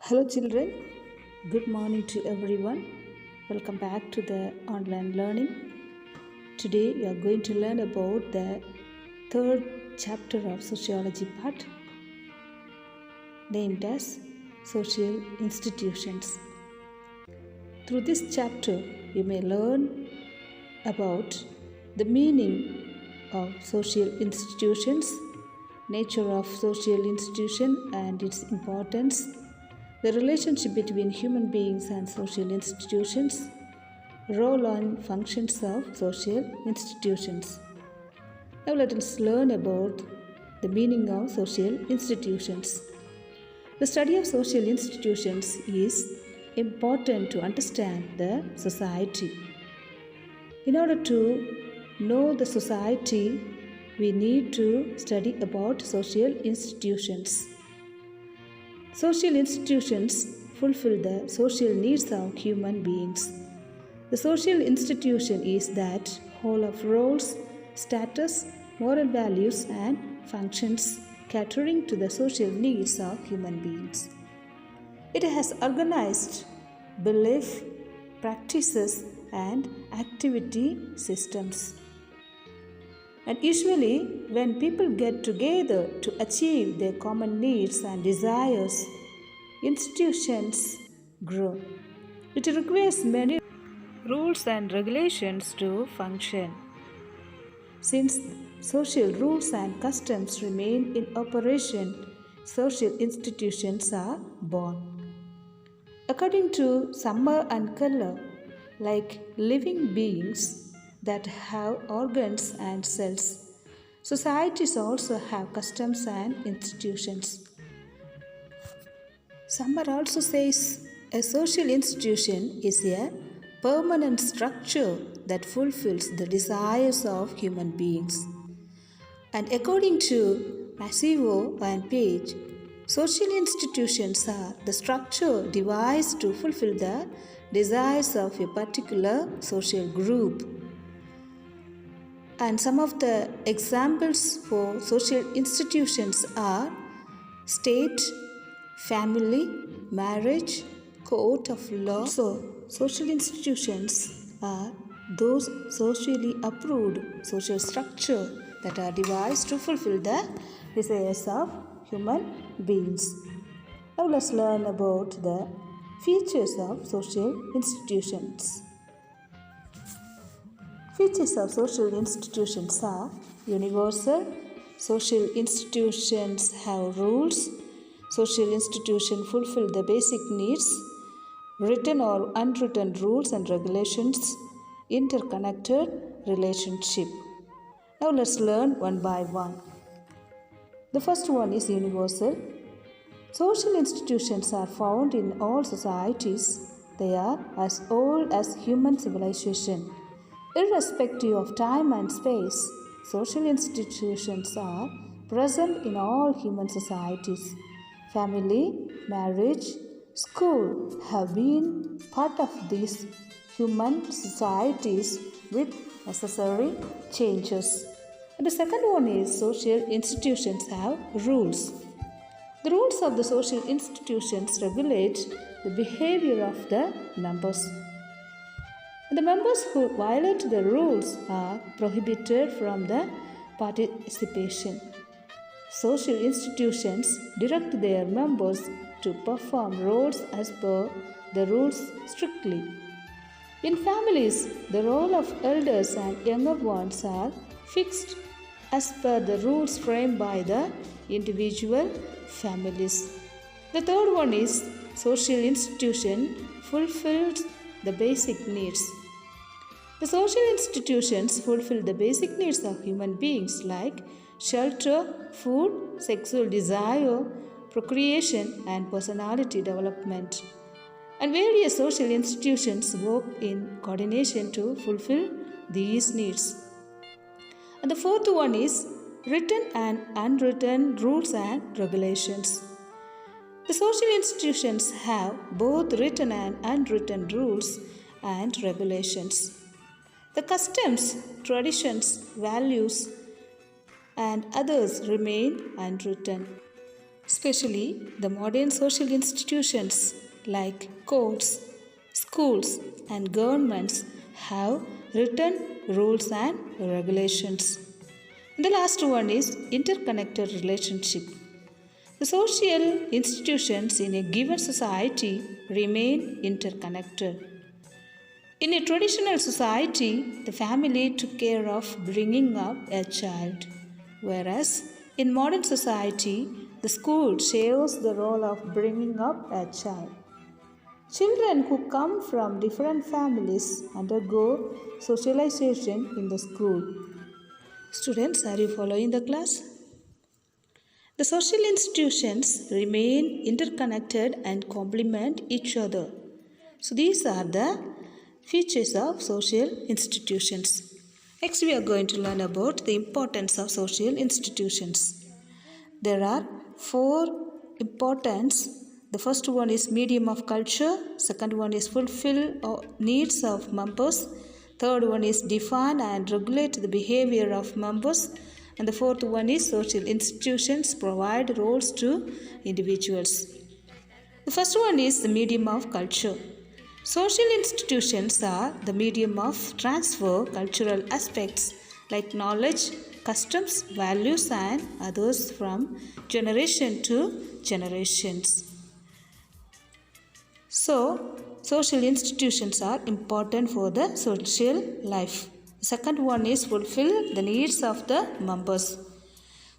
Hello, children. Good morning to everyone. Welcome back to the online learning. Today, we are going to learn about the third chapter of sociology part named as social institutions. Through this chapter, you may learn about the meaning of social institutions, nature of social institution and its importance, the relationship between human beings and social institutions, role and functions of social institutions. Now let us learn about the meaning of social institutions. The study of social institutions is important to understand the society. In order to know the society, we need to study about social institutions. Social institutions fulfill the social needs of human beings. The social institution is that whole of roles, status, moral values, and functions catering to the social needs of human beings. It has organized belief, practices, and activity systems. And usually, when people get together to achieve their common needs and desires, institutions grow. It requires many rules and regulations to function. Since social rules and customs remain in operation, social institutions are born. According to Summer and Keller, like living beings that have organs and cells, societies also have customs and institutions. Summer also says a social institution is a permanent structure that fulfills the desires of human beings. And according to Massivo and Page, social institutions are the structure devised to fulfill the desires of a particular social group. And some of the examples for social institutions are state, family, marriage, court of law. So, social institutions are those socially approved social structure that are devised to fulfill the desires of human beings. Now let's learn about the features of social institutions. Features of social institutions are universal. Social institutions have rules. Social institutions fulfill the basic needs. Written or unwritten rules and regulations. Interconnected relationship. Now let's learn one by one. The first one is universal. Social institutions are found in all societies. They are as old as human civilization. Irrespective of time and space, social institutions are present in all human societies. Family, marriage, school have been part of these human societies with necessary changes. And the second one is social institutions have rules. The rules of the social institutions regulate the behavior of the members. And the members who violate the rules are prohibited from the participation. Social institutions direct their members to perform roles as per the rules strictly. In families, the role of elders and younger ones are fixed as per the rules framed by the individual families. The third one is social institution fulfills the basic needs. The social institutions fulfill the basic needs of human beings like shelter, food, sexual desire, procreation, and personality development. And various social institutions work in coordination to fulfill these needs. And the fourth one is written and unwritten rules and regulations. The social institutions have both written and unwritten rules and regulations. The customs, traditions, values, and others remain unwritten. especially the modern social institutions like courts, schools, and governments have written rules and regulations. And the last one is interconnected relationship. The social institutions in a given society remain interconnected. In a traditional society, the family took care of bringing up a child, whereas in modern society, the school shares the role of bringing up a child. Children who come from different families undergo socialization in the school. Students, are you following the class? The social institutions remain interconnected and complement each other. So, these are the features of social institutions. Next, we are going to learn about the importance of social institutions. There are four importance. The first one is medium of culture, second one is fulfill needs of members, third one is define and regulate the behavior of members, and the fourth one is social institutions provide roles to individuals. The first one is the medium of culture. Social institutions are the medium of transfer cultural aspects like knowledge, customs, values, and others from generation to generations. So, social institutions are important for the social life. The second one is fulfill the needs of the members.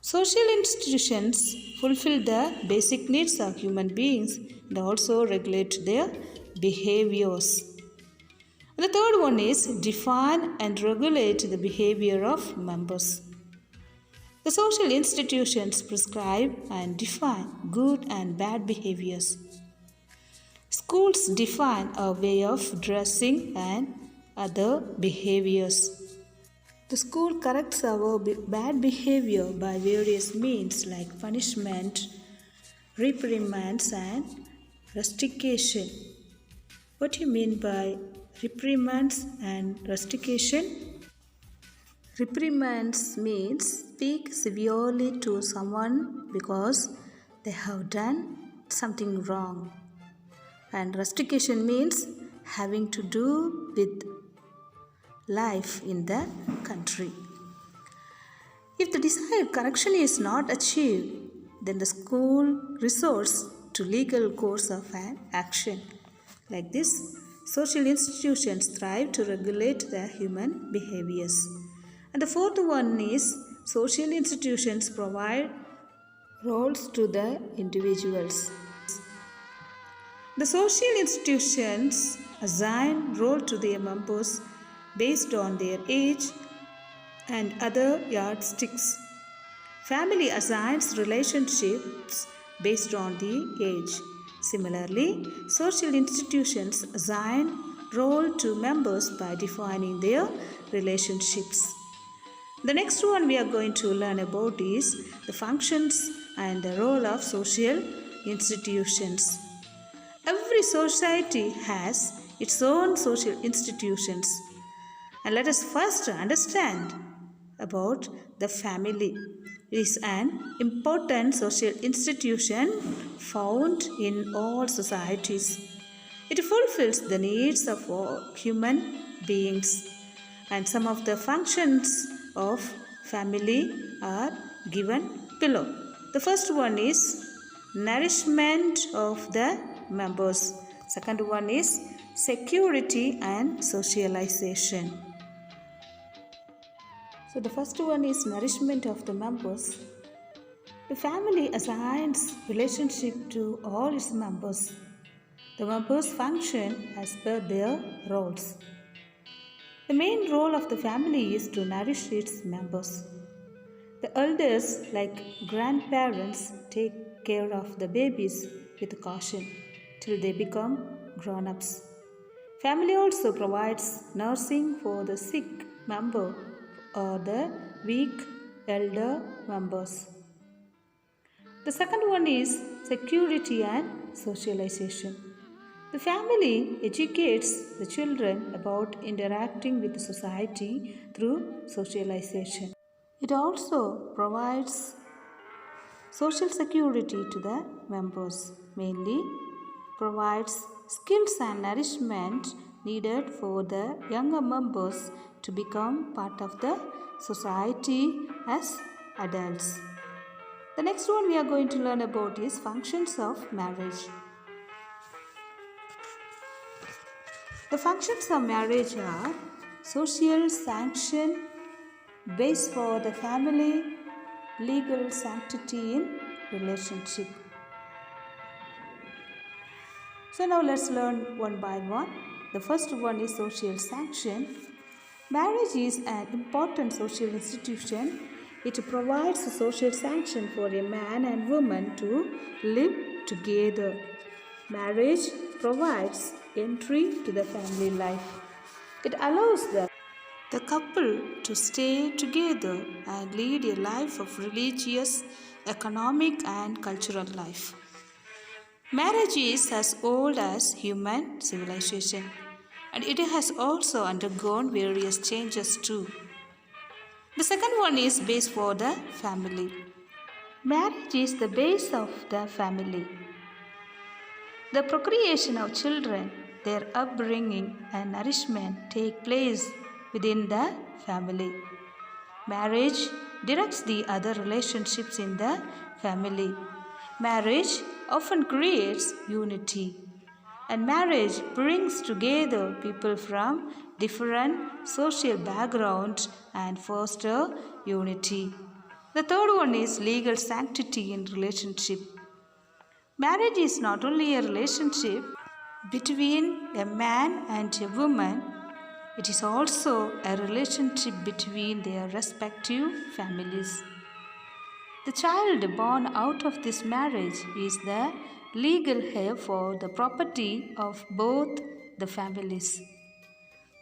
Social institutions fulfill the basic needs of human beings and also regulate their behaviors. The third one is define and regulate the behavior of members. The social institutions prescribe and define good and bad behaviors. Schools define a way of dressing and other behaviors. The school corrects our bad behavior by various means like punishment, reprimands, and rustication. What do you mean by reprimands and rustication? Reprimands means speak severely to someone because they have done something wrong. And rustication means having to do with life in the country. If the desired correction is not achieved, then the school resorts to legal course of action. Like this, social institutions thrive to regulate the human behaviors. And the fourth one is social institutions provide roles to the individuals. The social institutions assign role to their members based on their age and other yardsticks. Family assigns relationships based on the age. Similarly, social institutions assign role to members by defining their relationships. The next one we are going to learn about is the functions and the role of social institutions. Every society has its own social institutions. And let us first understand about the family. It is an important social institution found in all societies. It fulfills the needs of all human beings, and some of the functions of family are given below. The first one is nourishment of the members. Second one is security and socialization. So the first one is nourishment of the members. The family assigns relationship to all its members. The members function as per their roles. The main role of the family is to nourish its members. The elders, like grandparents, take care of the babies with caution till they become grown-ups. Family also provides nursing for the sick member or the weak elder members. The second one is security and socialization. The family educates the children about interacting with the society through socialization. It also provides social security to the members, mainly provides skills and nourishment needed for the younger members to become part of the society as adults. The next one we are going to learn about is functions of marriage. The functions of marriage are social sanction, base for the family, legal sanctity in relationship. So now let's learn one by one. The first one is social sanction. Marriage is an important social institution. It provides a social sanction for a man and woman to live together. Marriage provides entry to the family life. It allows the couple to stay together and lead a life of religious, economic, and cultural life. Marriage is as old as human civilization, and it has also undergone various changes too. The second one is base for the family. Marriage is the base of the family. The procreation of children, their upbringing and nourishment take place within the family. Marriage directs the other relationships in the family. Marriage often creates unity, and marriage brings together people from different social backgrounds and foster unity. The third one is legal sanctity in relationship. Marriage is not only a relationship between a man and a woman, it is also a relationship between their respective families. The child born out of this marriage is the legal heir for the property of both the families.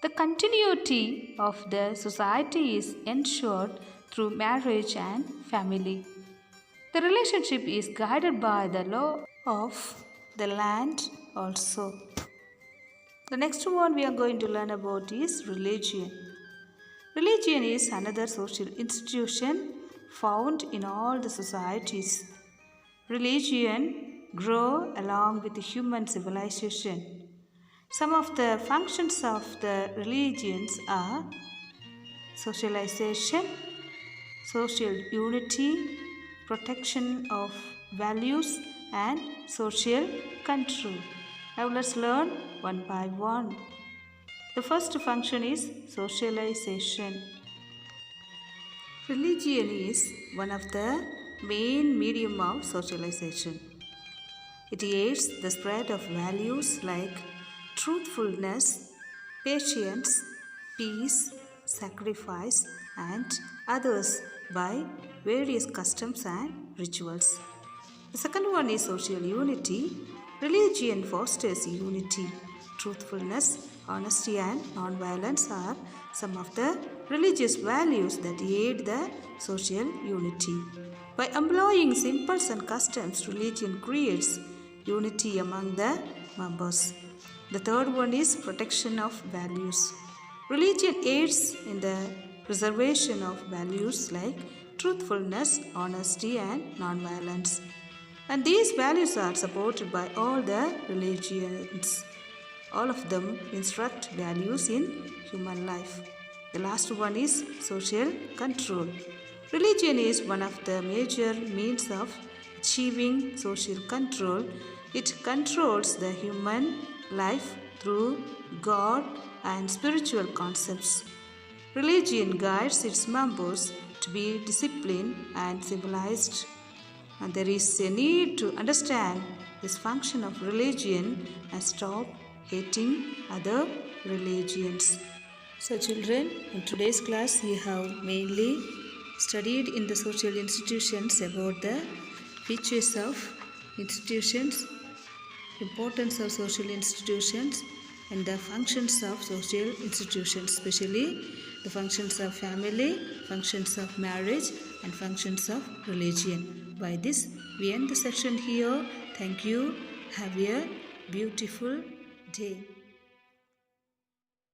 The continuity of the society is ensured through marriage and family. The relationship is guided by the law of the land also. The next one we are going to learn about is religion. Religion is another social institution found in all the societies. Religion grows along with human civilization. Some of the functions of the religions are socialization, social unity, protection of values, and social control. Now let's learn one by one. The first function is socialization. Religion is one of the main medium of socialization. It aids the spread of values like truthfulness, patience, peace, sacrifice, and others by various customs and rituals. The second one is social unity. Religion fosters unity. Truthfulness, honesty, and non-violence are some of the religious values that aid the social unity. By employing symbols and customs, religion creates unity among the members. The third one is protection of values. Religion aids in the preservation of values like truthfulness, honesty, and non-violence. And these values are supported by all the religions. All of them instruct values in human life. The last one is social control. Religion is one of the major means of achieving social control. It controls the human life through God and spiritual concepts. Religion guides its members to be disciplined and civilized. And there is a need to understand this function of religion and stop hating other religions. So children, in today's class we have mainly studied in the social institutions about the features of institutions, importance of social institutions, and the functions of social institutions, especially the functions of family, functions of marriage, and functions of religion. By this, we end the section here. Thank you. Have a beautiful day.